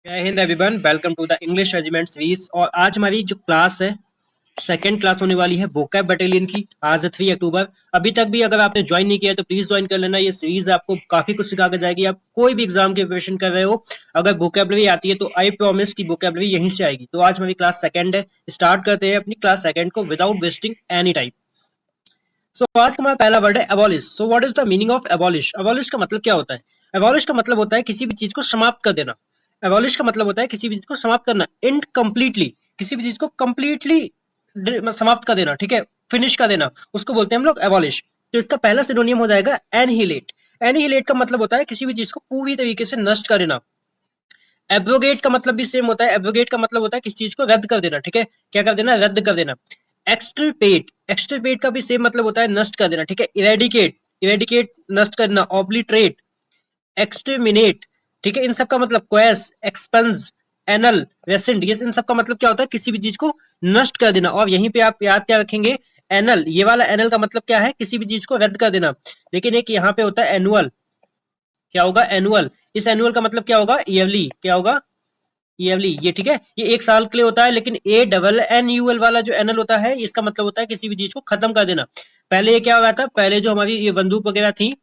जय Hind everyone, welcome to the English regiment series. और आज हमारी जो क्लास है सेकंड क्लास होने वाली है वोकैब बटालियन की। आज है 3 अक्टूबर। अभी तक भी अगर आपने ज्वाइन नहीं किया है तो प्लीज ज्वाइन कर लेना। ये सीरीज आपको काफी कुछ सिखा कर जाएगी। आप कोई भी एग्जाम की प्रिपरेशन कर रहे हो, अगर वोकैबलरी आती है तो आई प्रॉमिस की वोकैबलरी यहीं से आएगी। तो आज हमारी क्लास सेकंड है। स्टार्ट करते हैं अपनी क्लास सेकंड को विदाउट वेस्टिंग एनी टाइम। सो आज का हमारा पहला वर्ड है abolish. So what is the meaning of abolish? Abolish का मतलब क्या होता है? एबॉलिश का मतलब होता है किसी भी चीज को समाप्त कर देना। एबॉलिश का मतलब होता है किसी भी चीज को समाप्त करना, इनकम्प्लीटली। किसी भी चीज को कंप्लीटली समाप्त कर देना, ठीक है, फिनिश कर देना, उसको बोलते हैं हम लोग एबॉलिश। तो इसका पहला सिनोनियम हो जाएगा एनहिलेट। एनहिलेट का मतलब होता है किसी भी चीज को पूरी तरीके से नष्ट कर देना। एब्रोगेट का मतलब भी सेम होता है। एब्रोगेट का मतलब होता है किसी चीज को रद्द कर देना, ठीक है, क्या कर देना, रद्द कर देना। एक्सटिरपेट, एक्सटिरपेट का भी सेम मतलब होता है नष्ट कर देना, ठीक है। इरेडिकेट, इरेडिकेट नष्ट करना। ऑब्लिटरेट, एक्सटर्मिनेट, ठीक है, इन सब का मतलब क्वेस, एक्सपंज, एनल, रेसेंट, ये इन सब का मतलब क्या होता है किसी भी चीज को नष्ट कर देना। और यहीं पे आप याद क्या रखेंगे, एनल, ये वाला एनल का मतलब क्या है, किसी भी चीज को रद्द कर देना। लेकिन एक यहाँ पे होता है एनुअल। क्या होगा, एनुअल। इस एनुअल का मतलब क्या होगा, ईयरली। क्या होगा, ईयरली। ये ठीक है, ये एक साल के लिए होता है। लेकिन A double N U L वाला जो एनल होता है, इसका मतलब होता है किसी भी चीज को खत्म कर देना। पहले ये क्या हो रहा था, पहले जो हमारी ये बंदूक वगैरह थी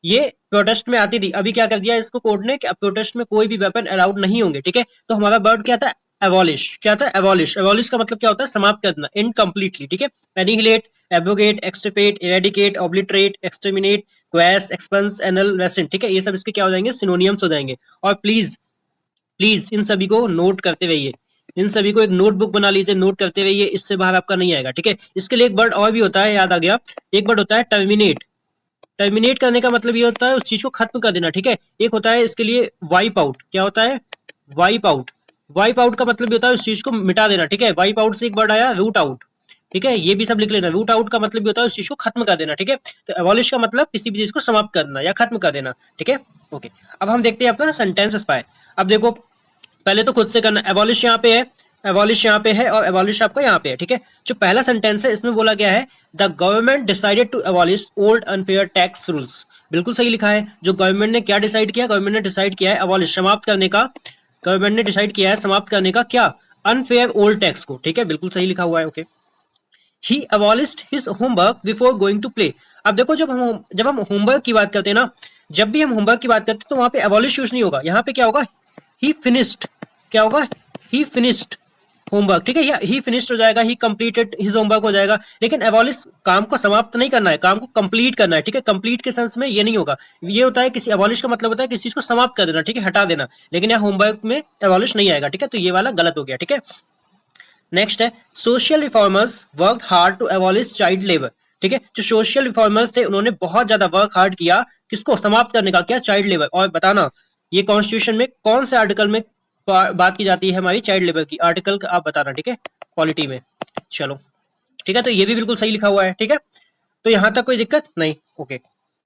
ये प्रोटेस्ट में आती थी। अभी क्या कर दिया इसको कोर्ट ने कि अब प्रोटेस्ट में कोई भी वेपन अलाउड नहीं होंगे, ठीक है। तो हमारा वर्ड क्या था, एबॉलिश। क्या था, एबॉलिश। एबॉलिश का मतलब क्या होता है, समाप्त कर देना, इनकम्प्लीटली, ठीक है। Annihilate, abrogate, extirpate, eradicate, obliterate, exterminate, quash, expunge, annul, rescind, ठीक है। ये सब इसके क्या हो जाएंगे, सिनोनियम्स हो जाएंगे। और प्लीज प्लीज इन सभी को नोट करते रहिए। इन सभी को एक नोटबुक बना लीजिए, नोट करते रहिए, इससे बाहर आपका नहीं आएगा, ठीक है। इसके लिए एक वर्ड और भी होता है, याद आ गया, एक वर्ड होता है टर्मिनेट। टर्मिनेट करने का मतलब ये होता है उस चीज को खत्म कर देना, ठीक है। एक होता है इसके लिए वाइप आउट। क्या होता है, वाइप आउट। वाइप आउट का मतलब ये होता है उस चीज को मिटा देना, ठीक है। वाइप आउट से एक वर्ड आया रूट आउट, ठीक है, ये भी सब लिख लेना। रूट आउट का मतलब ये होता है उस चीज को खत्म कर देना, ठीक है। तो एबॉलिश का मतलब किसी भी चीज को समाप्त करना या खत्म कर देना, ठीक है। ओके, अब हम देखते हैं अपना सेंटेंस पाए। अब देखो, पहले तो खुद से करना। एबॉलिश यहाँ पे है, एबॉलिश यहाँ पे है और एबॉलिश आपका यहाँ पे है, ठीक है। जो पहला सेंटेंस है इसमें बोला गया है the government decided to abolish old unfair tax rules. बिल्कुल सही लिखा है। जो गवर्नमेंट ने क्या डिसाइड किया, गवर्नमेंट ने डिसाइड किया है एबॉलिश, समाप्त करने का। गवर्नमेंट ने डिसाइड किया है समाप्त करने का क्या, अनफेयर ओल्ड टैक्स को, ठीक है, बिल्कुल सही लिखा हुआ है। Okay, he abolished his homework before going to play। अब देखो, जब हम होमवर्क की बात करते हैं ना, जब भी हम होमवर्क की बात करते हैं तो वहां पे abolish यूज नहीं होगा। यहाँ पे क्या होगा, ही फिनिश्ड। क्या होगा, ही फिनिश्ड होमवर्क, ठीक है। या ही फिनिश्ड हो जाएगा, ही कंप्लीटेड हिज होमवर्क हो जाएगा। लेकिन एबॉलिश काम को समाप्त नहीं करना है, काम को कंप्लीट करना है, ठीक है। कंप्लीट के सेंस में ये नहीं होगा। ये होता है किसी, एबॉलिश का मतलब होता है किसी चीज को समाप्त कर देना, ठीक है, हटा देना। लेकिन यहाँ होमवर्क में एबॉलिश नहीं आएगा, ठीक है। तो ये वाला गलत हो गया, ठीक है। नेक्स्ट है social reformers work hard to abolish child labour, ठीक है। जो सोशल रिफॉर्मर्स थे उन्होंने बहुत ज्यादा वर्क हार्ड किया, किसको समाप्त करने का, क्या, चाइल्ड लेबर। और बताना ये कॉन्स्टिट्यूशन में कौन से आर्टिकल में बात की जाती है हमारी चाइल्ड लेबर की, आर्टिकल आप बताना, ठीक है, पॉलिटी में। चलो, ठीक है, तो ये भी बिल्कुल सही लिखा हुआ है, ठीक है। तो यहां तक कोई दिक्कत नहीं। ओके,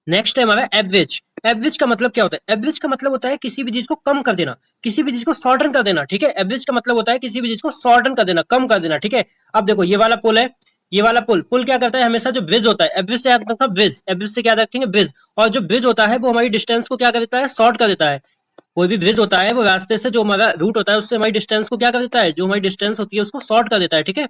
नेक्स्ट है हमारा एवरेज। एवरेज का मतलब क्या होता है, एवरेज का मतलब होता है किसी भी चीज को कम कर देना, किसी भी चीज को शॉर्टन कर देना, ठीक है। एवरेज का मतलब होता है किसी भी चीज को शॉर्टन कर देना, कम कर देना, ठीक है। अब देखो ये वाला पुल है, ये वाला पुल, पुल क्या करता है, हमेशा जो ब्रिज होता है, एवरेज से याद रखना, ब्रिज, एवरेज से क्या रखेंगे, ब्रिज। और जो ब्रिज होता है वो हमारी डिस्टेंस को क्या कर देता है, शॉर्ट कर देता है। कोई भी ब्रिज होता है वो रास्ते से, जो हमारा रूट होता है उससे हमारी डिस्टेंस को क्या कर देता है, जो हमारी डिस्टेंस होती है उसको शॉर्ट कर देता है, ठीक है।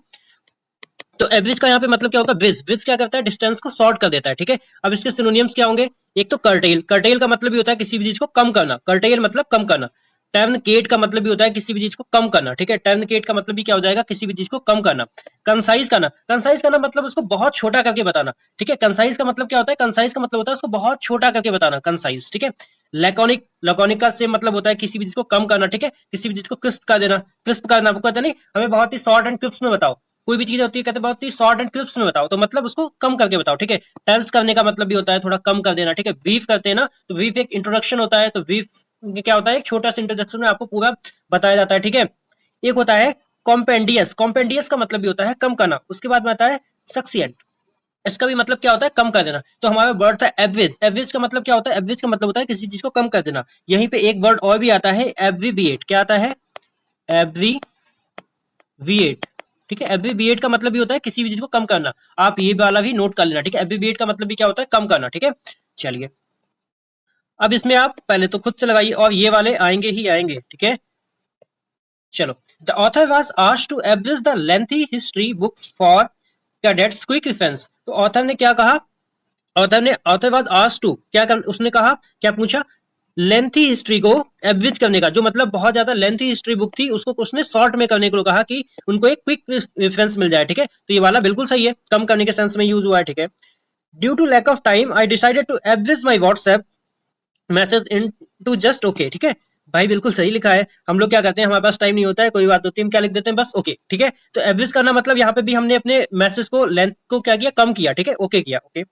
तो एवरेज का यहाँ पे मतलब क्या होगा, ब्रिज, ब्रिज क्या करता है, डिस्टेंस को शॉर्ट कर देता है, ठीक है। अब इसके सिनोनियम्स क्या होंगे, एक तो कर्टेल, कर्टेल का मतलब भी होता है किसी भी चीज को कम करना, कर्टेल मतलब कम करना। टर्नकेट का मतलब भी होता है किसी भी चीज को कम करना, ठीक है। टर्नकेट का मतलब भी क्या हो जाएगा, किसी भी चीज को कम करना। कंसाइज करना, कंसाइज करना मतलब उसको बहुत छोटा करके बताना, ठीक है। कंसाइज का मतलब क्या होता है, कंसाइज का मतलब होता है उसको बहुत छोटा करके बताना, कंसाइज, ठीक है। लैकोनिक, लैकोनिक का सेम मतलब होता है किसी भी चीज को कम करना, ठीक है, किसी भी चीज को क्रिस्प कर देना। क्रिस्प करना आपको कहते नहीं, हमें बहुत ही शॉर्ट एंड क्रिस्प में बताओ। कोई भी चीज होती है कहते हैं बहुत ही शॉर्ट एंड क्रिस्प में बताओ, तो मतलब उसको कम करके बताओ, ठीक है। टेंस करने का मतलब भी होता है थोड़ा कम कर देना, ठीक है। ब्रीफ करते हैं ना, तो ब्रीफ एक इंट्रोडक्शन होता है, तो ब्रीफ क्या होता है, एक छोटा सा इंट्रोडक्शन में आपको पूरा बताया जाता है, ठीक है। एक होता है कॉम्पेंडियस, कॉम्पेंडियस का मतलब भी होता है कम करना। उसके बाद में आता है सक्सिएंट, इसका भी मतलब क्या होता है, कम कर देना। तो हमारा वर्ड था एवरेज, एवरेज का मतलब क्या होता है, एवरेज का मतलब होता है किसी चीज को कम कर देना। यहीं पे एक वर्ड और भी आता है एब्रीविएट, क्या आता है, एब्रीविएट, ठीक है। एब्रीविएट का मतलब भी होता है किसी भी चीज को कम करना। आप ये वाला भी नोट कर लेना, ठीक है। एब्रीविएट का मतलब भी क्या होता है, कम करना, ठीक है। चलिए, अब इसमें आप पहले तो खुद से लगाइए और ये वाले आएंगे ही आएंगे, ठीक है। चलो, the author was asked to abridge the lengthy history book for cadets quick reference. तो ऑथर ने क्या कहा, ऑथर वाज आस्क्ड टू उसने कहा, क्या पूछा, लेंथी हिस्ट्री को एवरेज करने का, जो मतलब बहुत ज्यादा लेंथी हिस्ट्री बुक थी उसको उसने शॉर्ट में करने को कहा कि उनको एक क्विक रेफरेंस मिल जाए। ठीक है, तो ये वाला बिल्कुल सही है, कम करने के सेंस में यूज हुआ है। ठीक है, due to lack of time I decided to average my WhatsApp message in to just okay. ठीक है भाई, बिल्कुल सही लिखा है। हम लोग क्या करते हैं, हमारे पास टाइम नहीं होता है, कोई बात होती है, हम क्या लिख देते हैं, बस ओके। ठीक है, तो एवरेज करना मतलब यहाँ पे भी हमने अपने मैसेज को लेंथ को क्या किया, कम किया। ठीक है, ओके किया, okay.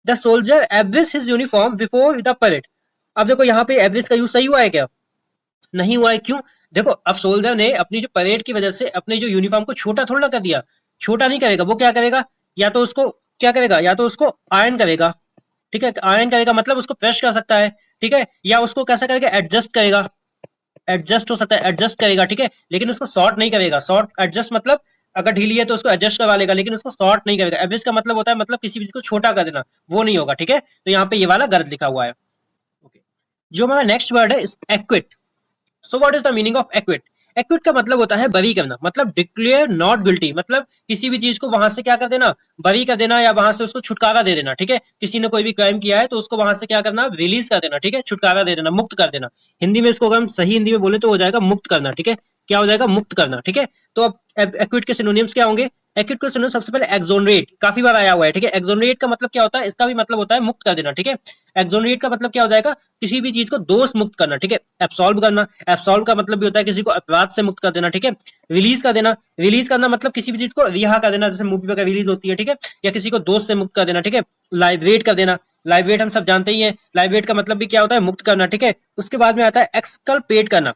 The soldier average his uniform before the parade. अब देखो यहाँ पे एवरेज का यूज सही हुआ है क्या, नहीं हुआ है। क्यों, देखो अब सोल्जर ने अपनी जो परेड की वजह से अपने जो यूनिफॉर्म को छोटा थोड़ा कर दिया, छोटा नहीं करेगा, वो क्या करेगा, या तो उसको क्या करेगा, या तो उसको आयरन करेगा। ठीक है, आयरन करेगा मतलब उसको प्रेस कर सकता है। ठीक है, या उसको कैसा करेगा, एडजस्ट करेगा, एडजस्ट हो सकता है, एडजस्ट करेगा। ठीक है, लेकिन उसको शॉर्ट नहीं करेगा। शॉर्ट एडजस्ट मतलब अगर ढीली है तो उसको एडजस्ट करवा लेगा, लेकिन उसको शॉर्ट नहीं करेगा। एवरेज का मतलब होता है मतलब किसी चीज को छोटा कर देना, वो नहीं होगा। ठीक है, तो यहाँ पे ये वाला गलत लिखा हुआ है। ओके, जो हमारा नेक्स्ट वर्ड है equity. So what is the meaning of equity. Equity का मतलब होता है बरी करना, मतलब डिक्लेयर नॉट गिल्टी, मतलब किसी भी चीज को वहां से क्या कर देना, बरी कर देना, या वहां से उसको छुटकारा दे देना। ठीक है, किसी ने कोई भी क्राइम किया है तो उसको वहां से क्या करना, रिलीज कर देना। ठीक है, छुटकारा दे देना, मुक्त कर देना। हिंदी में इसको अगर हम सही हिंदी में बोले तो हो जाएगा मुक्त करना। ठीक है, क्या हो जाएगा, मुक्त करना। ठीक है, तो अब एक्विट के सिनोनिम्स क्या होंगे। एक्विट के सिनोनिम्स सबसे पहले एक्सोनरेट, काफी बार आया हुआ है। ठीक है, एक्सोनरेट का मतलब क्या होता है, इसका भी मतलब होता है मुक्त कर देना। ठीक है, एक्सोनरेट का मतलब क्या हो जाएगा, किसी भी चीज को दोष मुक्त करना। ठीक है, एब्सॉल्व करना, एब्सॉल्व का मतलब भी होता है किसी को अपराध से मुक्त कर देना। ठीक है, रिलीज कर देना, रिलीज करना मतलब किसी भी चीज को रिहा कर देना, जैसे मूवी वगैरह रिलीज होती है। ठीक है, या किसी को दोष से मुक्त कर देना। ठीक है, लाइबरेट कर देना, लाइबरेट हम सब जानते ही है, लाइबरेट का मतलब भी क्या होता है, मुक्त करना। ठीक है, उसके बाद में आता है एक्सकल्पेट करना।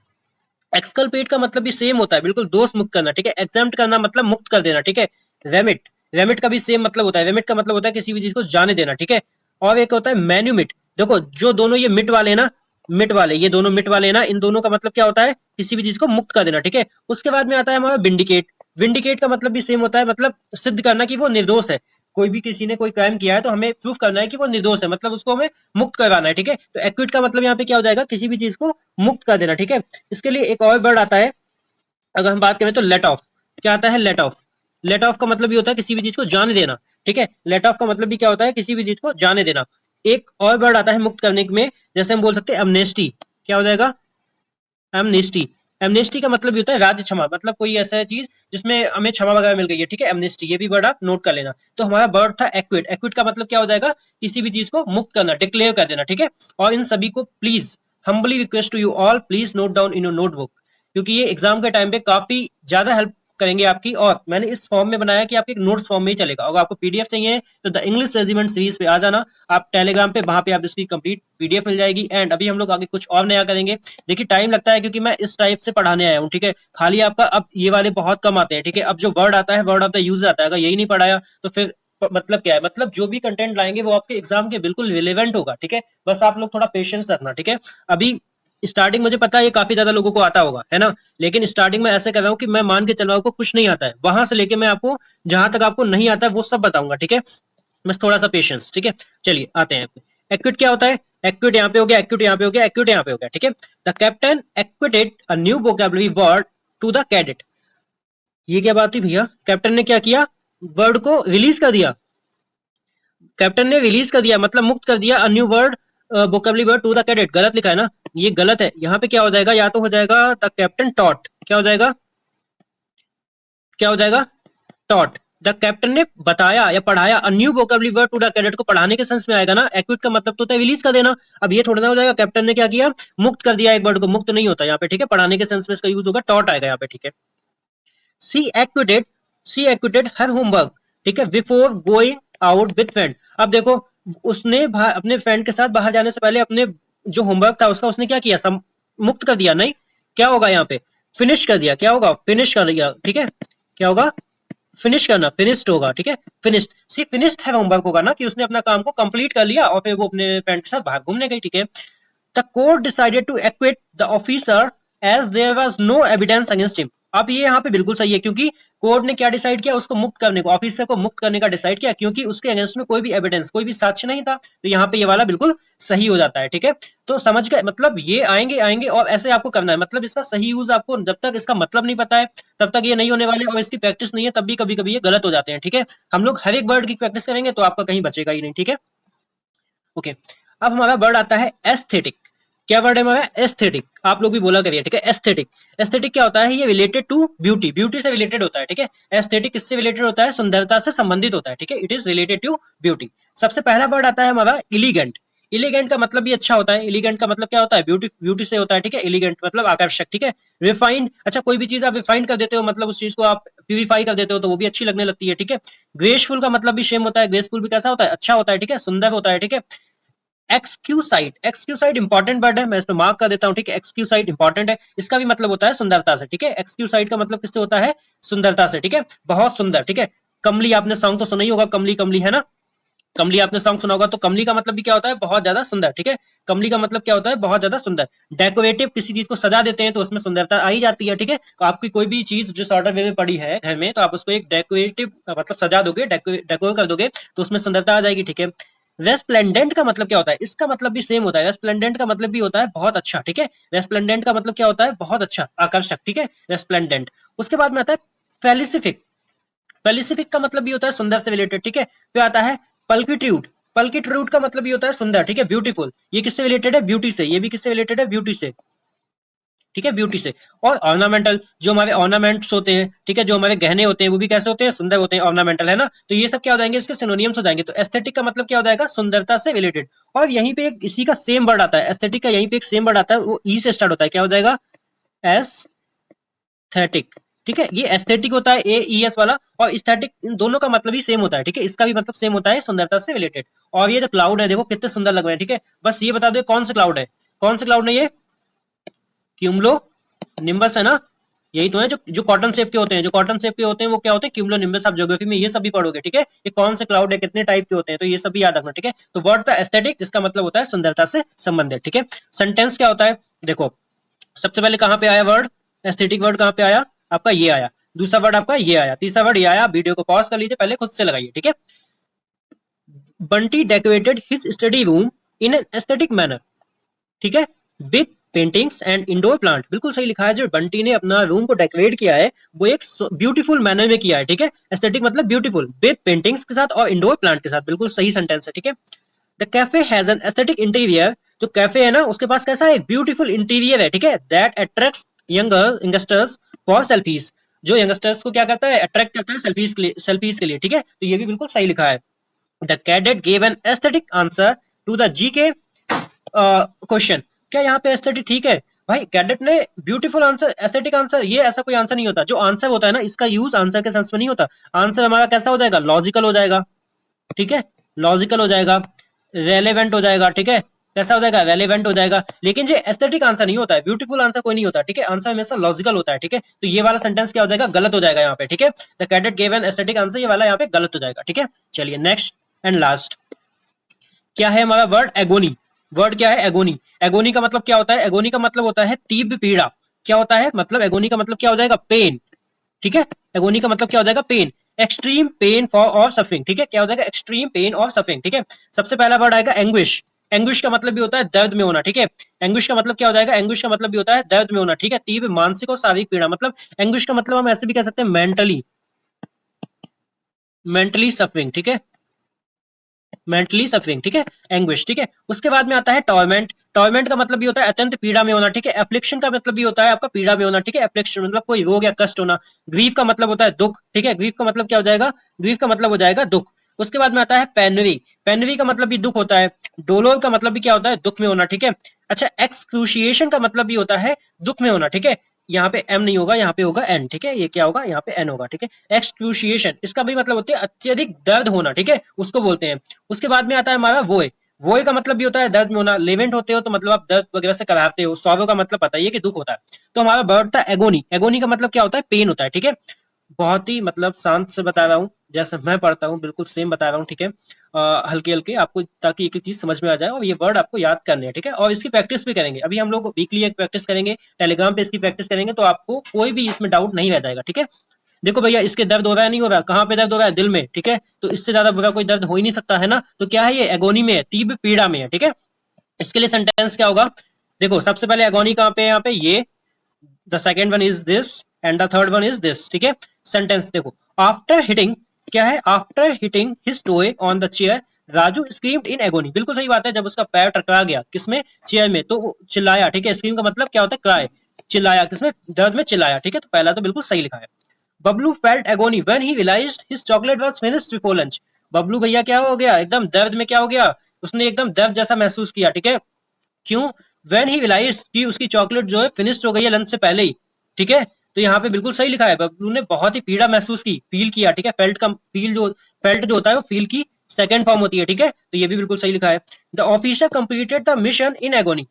एक्सकल्पेट का मतलब भी सेम होता है, बिल्कुल दोष मुक्त करना। ठीक है, एग्जेम्प्ट करना मतलब मुक्त कर देना। ठीक है, रेमिट, रेमिट का भी सेम मतलब होता है, रेमिट का मतलब होता है किसी भी चीज को जाने देना। ठीक है, और एक होता है मैन्यूमिट। देखो जो दोनों ये मिट वाले हैं ना, मिट वाले, ये दोनों मिट वाले हैं ना, इन दोनों का मतलब क्या होता है, किसी भी चीज को मुक्त कर देना। ठीक है, उसके बाद में आता है हमारा विंडिकेट। विंडिकेट का मतलब भी सेम होता है, मतलब सिद्ध करना कि वो निर्दोष है। कोई भी किसी ने कोई क्राइम किया है तो हमें प्रूफ करना है कि वो निर्दोष है, मतलब उसको हमें मुक्त करवाना है। ठीक है, तो एक्विट का मतलब यहाँ पे क्या हो जाएगा, किसी भी चीज को मुक्त कर देना। ठीक है, इसके लिए एक और वर्ड आता है, अगर हम बात करें तो लेट ऑफ। क्या आता है, लेट ऑफ। लेट ऑफ का मतलब भी होता है किसी भी चीज को जाने देना। ठीक है, लेट ऑफ का मतलब भी क्या होता है, किसी भी चीज को जाने देना। एक और वर्ड आता है मुक्त करने में, जैसे हम बोल सकते हैं एमनेस्टी। क्या हो जाएगा, एमनेस्टी। एमनेस्टी का मतलब भी होता है राज्य क्षमा, मतलब कोई ऐसा चीज जिसमें हमें क्षमा वगैरह मिल गई है। ठीक है, एमनेस्टी, ये भी वर्ड आप नोट कर लेना। तो हमारा वर्ड था एक्विट। एक्विट का मतलब क्या हो जाएगा, किसी भी चीज को मुक्त करना, डिक्लेयर कर देना। ठीक है, और इन सभी को please humbly request to you all, please note down in your notebook, क्योंकि ये एग्जाम के टाइम पे काफी ज्यादा हेल्प करेंगे आपकी। और मैंने इस फॉर्म में बनाया कि आपके नोट्स फॉर्म में ही चलेगा। अगर आपको पीडीएफ चाहिए तो द इंग्लिश रेजिमेंट सीरीज पे आ जाना आप टेलीग्राम पे, वहां पे आप इसकी कंप्लीट पीडीएफ मिल जाएगी। एंड अभी हम लोग आगे कुछ और नया करेंगे। देखिए टाइम लगता है क्योंकि मैं इस टाइप से पढ़ाने आया हूँ। ठीक है, खाली आपका अब ये वाले बहुत कम आते हैं। ठीक है, अब जो वर्ड आता है, वर्ड ऑफ द यूज आता है, अगर यही नहीं पढ़ाया तो फिर मतलब क्या है, मतलब जो भी कंटेंट लाएंगे वो आपके एग्जाम के बिल्कुल रिलेवेंट होगा। ठीक है, बस आप लोग थोड़ा पेशेंस रखना। ठीक है, अभी स्टार्टिंग मुझे पता है ये काफी ज्यादा लोगों को आता होगा, है ना, लेकिन स्टार्टिंग में ऐसे कर रहा हूँ कि मैं मान के चल रहा हूँ कुछ नहीं आता है, वहां से लेके मैं आपको जहां तक आपको नहीं आता है वो सब बताऊंगा। ठीक है, बस थोड़ा सा पेशेंस। ठीक है, चलिए आते हैं। एक्विट क्या होता है, एक्विट यहाँ पे हो गया, एक्विट यहाँ पे हो गया, एक्विट यहाँ पे हो गया। ठीक है, the captain acquitted a new vocabulary word to the cadet. ये क्या बात थी भैया, कैप्टन ने क्या किया, वर्ड को रिलीज कर दिया। कैप्टन ने रिलीज कर दिया मतलब मुक्त कर दिया, a new word vocabulary word to the cadet. गलत लिखा है ना, ये गलत है। यहाँ पे क्या हो जाएगा, या तो हो जाएगा द कैप्टन टॉट, क्या हो जाएगा, क्या हो जाएगा, टॉट। द कैप्टन ने बताया या पढ़ाया, a new vocabulary word to the cadet को पढ़ाने के सेंस में आएगा ना। एक्विट का मतलब तो होता है रिलीज कर देना। अब ये थोड़ा ना हो जाएगा कैप्टन ने क्या किया, मुक्त कर दिया एक वर्ड को, मुक्त नहीं होता यहाँ पे। ठीक है, पढ़ाने के सेंस में इसका यूज होगा, टॉट आएगा यहाँ पे। ठीक है, सी एक्विटेड, सी एक्विटेड हर होमवर्क। ठीक है, before going out with friend. अब देखो उसने अपने फ्रेंड के साथ बाहर जाने से पहले अपने जो होमवर्क था उसका उसने क्या किया, मुक्त कर दिया। नहीं, क्या होगा यहाँ पे, फिनिश कर दिया। क्या होगा, फिनिश कर दिया। ठीक है, क्या होगा, फिनिश करना, फिनिश्ड होगा। ठीक है, फिनिश्ड, सी फिनिश्ड है होमवर्क होगा ना, कि उसने अपना काम को कंप्लीट कर लिया और फिर वो अपने फ्रेंड के साथ बाहर घूमने गई। ठीक है, the court decided to acquit the officer as there was no evidence against him. अब ये यहाँ पे बिल्कुल सही है, क्योंकि कोर्ट ने क्या डिसाइड किया, उसको मुक्त करने को, ऑफिसर को मुक्त करने का डिसाइड किया, क्योंकि उसके अगेंस्ट में कोई भी एविडेंस, कोई भी साक्ष्य नहीं था। तो यहाँ पे ये वाला बिल्कुल सही हो जाता है। ठीक है, तो समझ गए, मतलब ये आएंगे आएंगे और ऐसे आपको करना है, मतलब इसका सही यूज आपको, जब तक इसका मतलब नहीं पता है तब तक ये नहीं होने वाले, और इसकी प्रैक्टिस नहीं है तब भी कभी कभी ये गलत हो जाते हैं। ठीक है, हम लोग हर एक वर्ड की प्रैक्टिस करेंगे तो आपका कहीं बचेगा ही नहीं। ठीक है, ओके। अब हमारा वर्ड आता है एस्थेटिक। क्या वर्ड है हमारा? एस्थेटिक। आप लोग भी बोला करिए। ठीक है, एस्थेटिक। एस्थेटिक क्या होता है? ये रिलेटेड टू ब्यूटी, ब्यूटी से रिलेटेड होता है। ठीक है, एस्थेटिक किससे रिलेटेड होता है? सुंदरता से संबंधित होता है। ठीक है, it is related to beauty. सबसे पहला वर्ड आता है हमारा इलिगेंट। इलिगेंट का मतलब भी अच्छा होता है। इलिगेंट का मतलब क्या होता है? ब्यूटी, ब्यूटी से होता है। ठीक है, एलिगेंट मतलब आकर्षक। ठीक है, रिफाइंड, अच्छा कोई भी चीज आप रिफाइंड कर देते हो, मतलब उस चीज को आप प्यूरिफाई कर देते हो तो वो भी अच्छी लगने लगती है। ठीक है, ग्रेसफुल का मतलब भी सेम होता है। ग्रेसफुल भी कैसा होता है? अच्छा होता है। ठीक है, सुंदर होता है। ठीक है, एक्सक्यूसाइड, एक्सक्यूसाइड इंपॉर्टेंट वर्ड है, मैं इस पे मार्क कर देता हूँ। ठीक है, एक्सक्यूसाइड इंपॉर्टेंट है, इसका भी मतलब होता है सुंदरता से। ठीक है, एक्सक्यूसाइड का मतलब किससे होता है? सुंदरता से। ठीक है, बहुत सुंदर। ठीक है, कमली, आपने सॉन्ग तो सुना ही होगा, कमली कमली, है ना? कमली आपने सॉन्ग सुना होगा, तो कमली का मतलब भी क्या होता है? बहुत ज्यादा सुंदर। ठीक है, कमली का मतलब क्या होता है? बहुत ज्यादा सुंदर। डेकोरेटिव, किसी चीज को सजा देते हैं तो उसमें सुंदरता आ ही जाती है। ठीक है, तो आपकी कोई भी चीज जिस ऑर्डर वे में पड़ी है घर में, तो आप उसको एक डेकोरेटिव मतलब सजा दोगे, डेकोर कर दोगे तो उसमें सुंदरता आ जाएगी। ठीक है, रेस्प्लेंडेंट का मतलब क्या होता है? इसका मतलब भी सेम होता है। रेस्प्लेंडेंट का मतलब भी होता है बहुत अच्छा। ठीक है, रेस्प्लेंडेंट का मतलब क्या होता है? बहुत अच्छा, आकर्षक। ठीक है, रेस्प्लेंडेंट। उसके बाद में आता है फेलिसिफिक। फेलिसिफिक का मतलब भी होता है सुंदर से रिलेटेड। ठीक है, फिर आता है पल्किट्यूड। पल्किट्यूड का मतलब भी होता है सुंदर। ठीक है, ब्यूटीफुल। ये किससे रिलेटेड है? ब्यूटी से। ये भी किससे रिलेटेड है? ब्यूटी से। ठीक है, ब्यूटी से। और ऑर्नामेंटल, जो हमारे ऑर्नामेंट्स होते हैं, ठीक है, जो हमारे गहने होते हैं, वो भी कैसे होते हैं? सुंदर होते हैं, ऑर्नामेंटल, है ना? तो ये सब क्या हो जाएंगे? इसके सिनोनियम्स हो जाएंगे। तो एस्थेटिक का मतलब क्या हो जाएगा? सुंदरता से रिलेटेड। और यहीं पे एक इसी का सेम वर्ड आता है, एस्थेटिक का यहीं पे एक सेम वर्ड आता है, वो ई से स्टार्ट होता है। क्या हो जाएगा? एस्थेटिक। ठीक है, ये एस्थेटिक होता है, ए ई एस वाला, और एस्थेटिक, इन दोनों का मतलब ही सेम होता है। ठीक है, इसका भी मतलब सेम होता है, सुंदरता से रिलेटेड। और ये जो क्लाउड है, देखो कितने सुंदर लग रहे हैं। ठीक है, बस ये बता दो कौन सा क्लाउड है? कौन सा क्लाउड है ये? क्यूमुलो निम्बस, है ना? यही तो है, जो कॉटन शेप के होते हैं, जो कॉटन शेप के होते हैं वो क्या होते हैं? Cumulo nimbus. आप ज्योग्राफी में ये सब भी पढ़ोगे। ठीक है, ये कौन से क्लाउड है, कितने टाइप के होते हैं, तो ये सब भी याद रखना। ठीक है, तो वर्ड था एस्थेटिक, जिसका मतलब होता है सुंदरता से संबंधित। ठीक है, सेंटेंस क्या होता है? देखो, सबसे पहले कहां पे आया वर्ड? एस्थेटिक वर्ड कहां पे आया? आपका ये आया। दूसरा वर्ड आपका ये आया। तीसरा वर्ड ये आया। वीडियो को पॉज कर लीजिए, पहले खुद से लगाइए। ठीक है, Bunty decorated his study room in an aesthetic manner. ठीक है, with paintings and indoor plant. बिल्कुल सही लिखा है, जो बंटी ने अपना रूम को डेकोरेट किया है वो एक ब्यूटीफुल मैनर में किया है। ठीक है, एस्थेटिक मतलब ब्यूटीफुल, विद पेंटिंग्स के साथ और इंडोर प्लांट के साथ। बिल्कुल सही सेंटेंस है। ठीक है, the cafe has an aesthetic interior. जो कैफे है ना, उसके पास कैसा है? एक ब्यूटीफुल इंटीरियर है। ठीक है, that attracts younger youngsters for selfies. जो यंगस्टर्स को क्या करता है? अट्रैक्ट करता है सेल्फीज के लिए, सेल्फीज के लिए। ठीक है, तो ये भी बिल्कुल सही लिखा है। The cadet gave an aesthetic answer to the GK question. क्या यहाँ पे एस्थेटिक ठीक है? भाई कैडेट ने ब्यूटीफुल आंसर, एस्थेटिक आंसर, ये ऐसा कोई आंसर नहीं होता। जो आंसर होता है ना, इसका यूज आंसर के सेंस में नहीं होता। आंसर हमारा कैसा हो जाएगा? लॉजिकल हो जाएगा। ठीक है, लॉजिकल हो जाएगा, रेलेवेंट हो जाएगा। ठीक है, कैसा हो जाएगा? रेलेवेंट हो जाएगा। लेकिन ये एस्थेटिक आंसर नहीं होता है, ब्यूटीफुल आंसर कोई नहीं होता। ठीक है, आंसर हमेशा लॉजिकल होता है। ठीक है, तो ये वाला सेंटेंस क्या हो जाएगा? गलत हो जाएगा यहाँ पे। ठीक है, the cadet give an aesthetic answer, ये वाला यहाँ पे गलत हो जाएगा। ठीक है, चलिए नेक्स्ट एंड लास्ट क्या है हमारा वर्ड? एगोनी। वर्ड क्या है? एगोनी। एगोनी का मतलब क्या होता है? एगोनी का मतलब होता है तीव्र पीड़ा। क्या होता है? मतलब एगोनी का मतलब क्या हो जाएगा? पेन। ठीक है, एगोनी का मतलब क्या हो जाएगा? पेन। एक्सट्रीम पेन फॉर और सफरिंग। ठीक है, क्या हो जाएगा? एक्सट्रीम पेन और सफरिंग। ठीक है, सबसे पहला वर्ड आएगा एंग्विश। एंग्विश का मतलब भी होता है दर्द में होना। ठीक है, एंग्विश का मतलब क्या हो जाएगा? एंग्विश का मतलब भी होता है दर्द में होना। ठीक है, तीव्र मानसिक और शारीरिक पीड़ा। मतलब एंग्विश का मतलब हम ऐसे भी कह सकते हैं मेंटली, मेंटली सफरिंग। ठीक है, मेंटली सफरिंग। ठीक है, एंग्विश। ठीक है, उसके बाद में आता है टॉर्मेंट। टॉर्मेंट का मतलब भी होता है अत्यंत पीड़ा में होना। ठीक है, एफ्लिक्शन का मतलब भी होता है आपका पीड़ा में होना। ठीक है, एफ्लिक्शन मतलब कोई रोग या कष्ट होना। ग्रीफ का मतलब होता है दुख। ठीक है, ग्रीफ का मतलब क्या हो जाएगा? ग्रीफ का मतलब हो जाएगा दुख। उसके बाद में आता है पेनवी। पेनवी का मतलब भी दुख होता है। डोलोर का मतलब भी क्या होता है? दुख में होना। ठीक है, अच्छा एक्सक्रूशिएशन का मतलब भी होता है दुख में होना। ठीक है, यहाँ पे एम नहीं होगा, यहाँ पे होगा एन। ठीक है, ये क्या होगा? यहाँ पे एन होगा। ठीक है, एक्सक्रूशिएशन, इसका भी मतलब होता है अत्यधिक दर्द होना। ठीक है, उसको बोलते हैं। उसके बाद में आता है हमारा वोए। वोए का मतलब भी होता है दर्द में होना। लेवेंट होते हो तो मतलब आप दर्द वगैरह से कराते हो। सॉरो का मतलब पता है कि दुख होता है। तो हमारा वर्ड था एगोनी। एगोनी का मतलब क्या होता है? पेन होता है। ठीक है, बहुत ही मतलब शांत से बता रहा हूँ, जैसे मैं पढ़ता हूँ बिल्कुल सेम बता रहा हूँ, ठीक है। हल्के हल्के आपको, ताकि एक एक चीज समझ में आ जाए, और ये वर्ड आपको याद करने हैं, ठीक है। और इसकी प्रैक्टिस भी करेंगे, अभी हम लोग वीकली एक प्रैक्टिस करेंगे, टेलीग्राम पे इसकी प्रैक्टिस करेंगे, तो आपको कोई भी इसमें डाउट नहीं रह जाएगा, ठीक है। देखो भैया, इसके दर्द हो रहा है नहीं हो रहा, कहाँ पे दर्द हो रहा है, दिल में, ठीक है। तो इससे ज्यादा बुरा कोई दर्द हो ही नहीं सकता है ना। तो क्या है, ये एगोनी में है, तीव्र पीड़ा में है, ठीक है। इसके लिए सेंटेंस क्या होगा, देखो सबसे पहले एगोनी कहाँ पे है, यहाँ पे ये, the second one is this and the third one is this, ठीक है। सेंटेंस देखो, आफ्टर हिटिंग, क्या है, after hitting his toe on the chair Raju screamed in agony. बिल्कुल सही बात है, जब उसका पैर टकरा गया किसमें, चेयर में, तो वो चिल्लाया, ठीक है। स्क्रीम का मतलब क्या होता है, क्राई, चिल्लाया, किसमें, दर्द में चिल्लाया, ठीक है। तो पहला तो बिल्कुल सही लिखा है। Bablu felt agony when he realised his chocolate was finished before lunch. Bablu भैया क्या हो गया, एकदम दर्द में क्या हो गया, उसने एकदम दर्द जैसा महसूस किया, ठीक है। क्यों, व्हेन ही रियलाइज्ड कि उसकी चॉकलेट जो है फिनिश्ड हो गई है लंच से पहले ही, ठीक है। तो यहाँ पे बिल्कुल सही लिखा है, बबलू ने बहुत ही पीड़ा महसूस की, फील किया, ठीक है। फेल्ट का फील जो, फेल्ट जो होता है वो फील की सेकंड फॉर्म होती है, ठीक है। तो ये भी बिल्कुल सही लिखा है। The officer completed the mission in agony,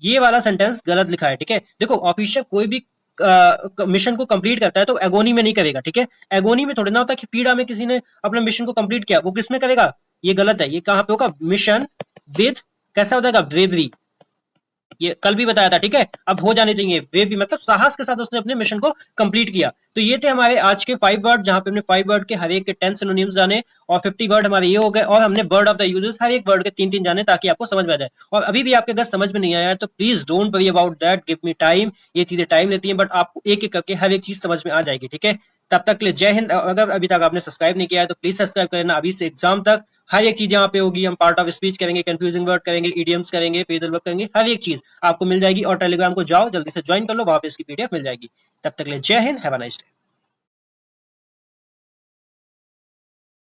ये वाला सेंटेंस गलत लिखा है, ठीक है। देखो ऑफिसर कोई भी मिशन को कंप्लीट करता है तो एगोनी में नहीं करेगा, ठीक है। एगोनी में थोड़ी ना होता कि पीड़ा में किसी ने अपना मिशन को कंप्लीट किया, वो किस में करेगा, ये गलत है। ये कहाँ पे होगा, मिशन विद, कैसा हो जाएगा, ब्रेवरी, ये कल भी बताया था, ठीक है। अब हो जाने चाहिए वे भी, मतलब साहस के साथ उसने अपने मिशन को कंप्लीट किया। तो ये थे हमारे आज के 5 वर्ड, जहां पे हमने 5 वर्ड के हर एक के 10 सिनोनिम्स जाने, और 50 वर्ड हमारे ये हो गए, और हमने वर्ड ऑफ द यूजर्स हर एक वर्ड के 3-3 जाने, ताकि आपको समझ में आ जाए। और अभी भी आपके अगर समझ में नहीं आया तो please don't worry about that, give me time, ये चीजें टाइम लेती हैं, बट आपको एक एक करके हर एक चीज समझ में आ जाएगी, ठीक है। तब तक के लिए जय हिंद। अगर अभी तक आपने सब्सक्राइब नहीं किया है तो प्लीज सब्सक्राइब करना, अभी से एग्जाम तक हर एक चीज यहाँ पे होगी। हम पार्ट ऑफ स्पीच करेंगे, कंफ्यूजिंग वर्ड करेंगे, इडियम्स करेंगे, पेजल वर्क करेंगे, हर एक चीज आपको मिल जाएगी। और टेलीग्राम को जाओ, जल्दी से ज्वाइन कर लो, वहां पे इसकी पीडीएफ मिल जाएगी। तब तक के लिए जय Hind, have a nice day.